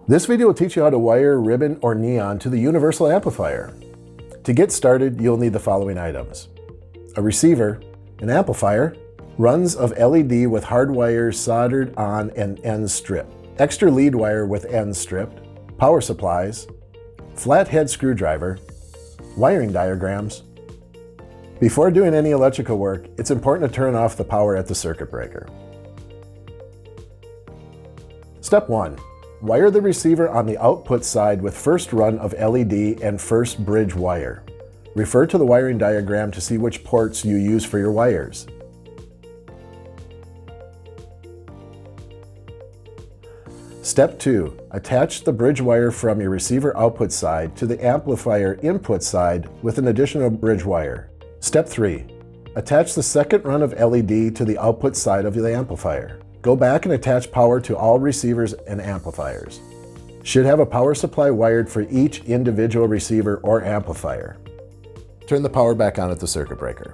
This video will teach you how to wire ribbon or neon to the universal amplifier. To get started, you'll need the following items: a receiver, an amplifier, runs of LED with hard wires soldered on and ends stripped, extra lead wire with ends stripped, power supplies, flathead screwdriver, wiring diagrams. Before doing any electrical work, it's important to turn off the power at the circuit breaker. Step 1. Wire the receiver on the output side with first run of LED and first bridge wire. Refer to the wiring diagram to see which ports you use for your wires. Step 2. Attach the bridge wire from your receiver output side to the amplifier input side with an additional bridge wire. Step 3. Attach the second run of LED to the output side of the amplifier. Go back and attach power to all receivers and amplifiers. Should have a power supply wired for each individual receiver or amplifier. Turn the power back on at the circuit breaker.